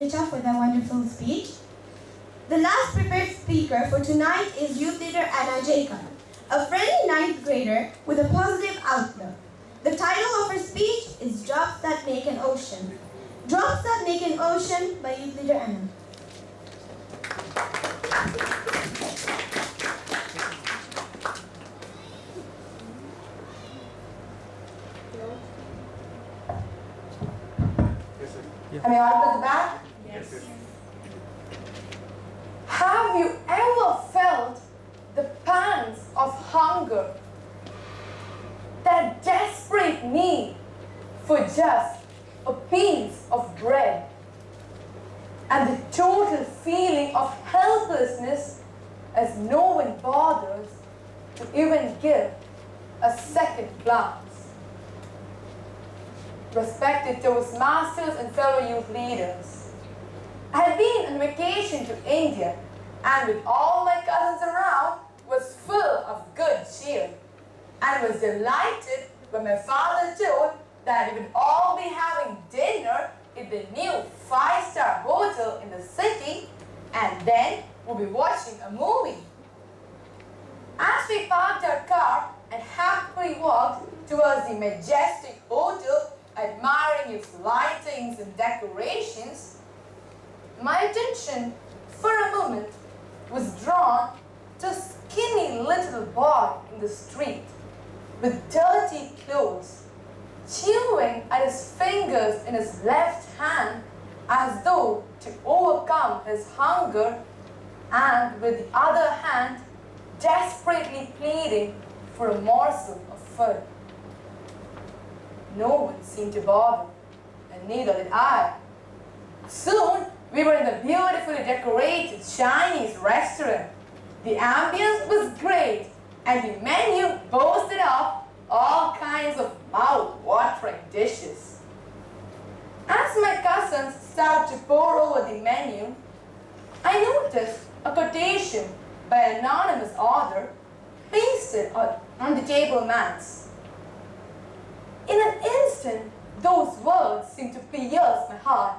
Richa for their wonderful speech. The last prepared speaker for tonight is Youth Leader Anna Jacob, a friendly ninth grader with a positive outlook. The title of her speech is Drops That Make an Ocean. Drops That Make an Ocean by Youth Leader Anna. Am I audible at the back? Yes. Have you ever felt the pangs of hunger? That desperate need for just a piece of bread? And the total feeling of helplessness as no one bothers to even give a second glance? Respected Toastmasters and fellow youth leaders, I had been on vacation to India and with all my cousins around was full of good cheer and was delighted when my father told that we would all be having dinner in the new 5-star hotel in the city and then we'll be watching a movie. As we parked our car and happily walked towards the majestic hotel, admiring its lightings and decorations, my attention for a moment was drawn to a skinny little boy in the street with dirty clothes, chewing at his fingers in his left hand as though to overcome his hunger, and with the other hand desperately pleading for a morsel of food. No one seemed to bother, and neither did I. Soon, we were in the beautifully decorated Chinese restaurant. The ambience was great, and the menu boasted of all kinds of mouth-watering dishes. As my cousins started to pour over the menu, I noticed a quotation by an anonymous author pasted on the table mats. In an instant, those words seemed to pierce my heart.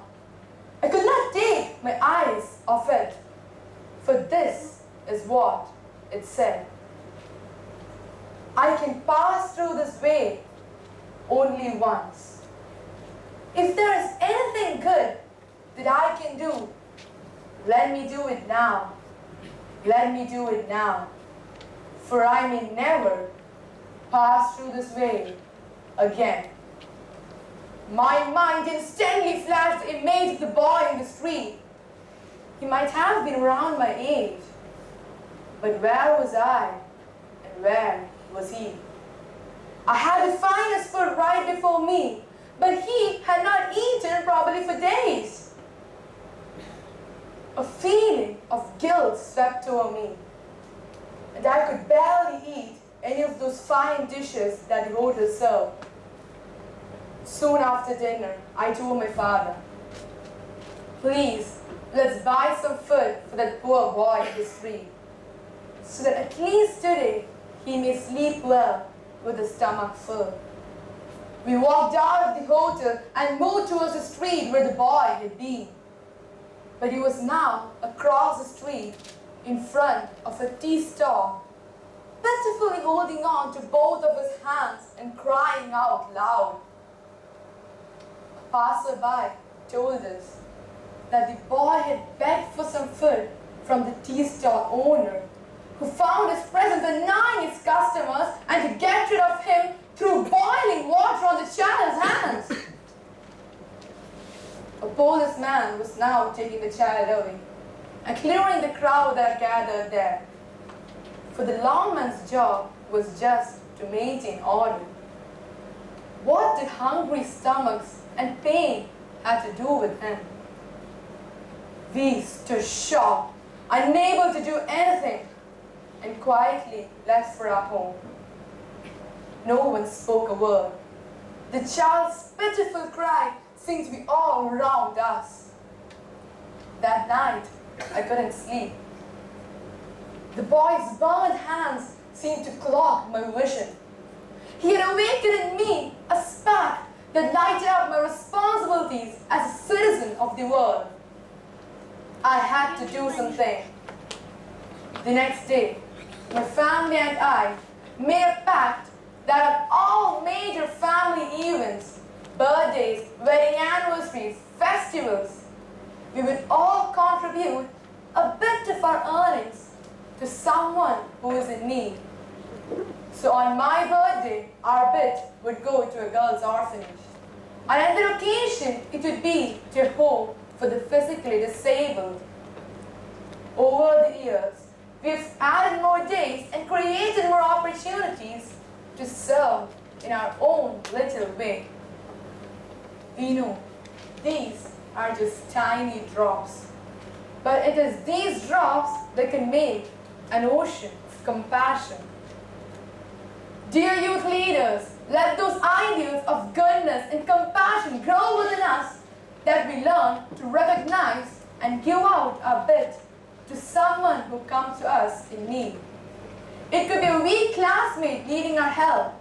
I could not take my eyes off it, for this is what it said. I can pass through this way only once. If there is anything good that I can do, let me do it now. Let me do it now, for I may never pass through this way again. My mind instantly flashed the image of the boy in the street. He might have been around my age, but where was I and where was he? I had the finest food right before me, but he had not eaten probably for days. A feeling of guilt swept over me, and I could barely eat any of those fine dishes that the hotel served. Soon after dinner, I told my father, please, let's buy some food for that poor boy in the street, so that at least today he may sleep well with his stomach full. We walked out of the hotel and moved towards the street where the boy had been. But he was now across the street in front of a tea stall, pitifully holding on to both of his hands and crying out loud. A passerby told us that the boy had begged for some food from the tea stall owner, who found his presence annoying his customers and to get rid of him threw boiling water on the child's hands. A policeman was now taking the child away and clearing the crowd that gathered there, for the lawman's job was just to maintain order. What did hungry stomachs and pain have to do with him? We stood shocked, unable to do anything, and quietly left for our home. No one spoke a word. The child's pitiful cry seemed to be all around us. That night, I couldn't sleep. The boy's burned hands seemed to clog my vision. He had awakened in me a spark that lighted up my responsibilities as a citizen of the world. I had to do something. The next day, my family and I made a pact that at all major family events, birthdays, wedding anniversaries, festivals, we would all contribute a bit of our earnings to someone who is in need. So on my birthday, our bit would go to a girls' orphanage. On another occasion, it would be to a home for the physically disabled. Over the years, we've added more days and created more opportunities to serve in our own little way. We know these are just tiny drops, but it is these drops that can make an ocean of compassion. Dear youth leaders, let those ideals of goodness and compassion grow within us, that we learn to recognize and give out our bit to someone who comes to us in need. It could be a weak classmate needing our help,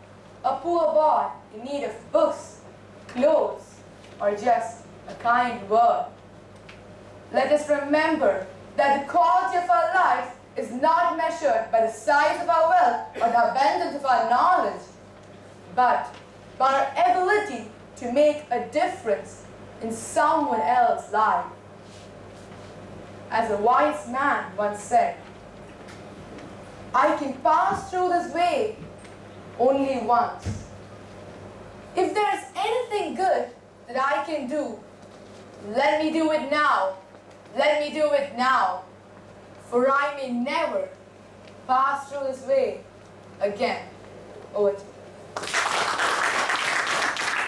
a poor boy in need of books, clothes, or just a kind word. Let us remember that the quality of our life is not measured by the size of our wealth or the abundance of our knowledge, but by our ability to make a difference in someone else's life. As a wise man once said, I can pass through this way only once. If there is anything good that I can do, let me do it now. Let me do it now. For I may never pass through this way again. Over to you.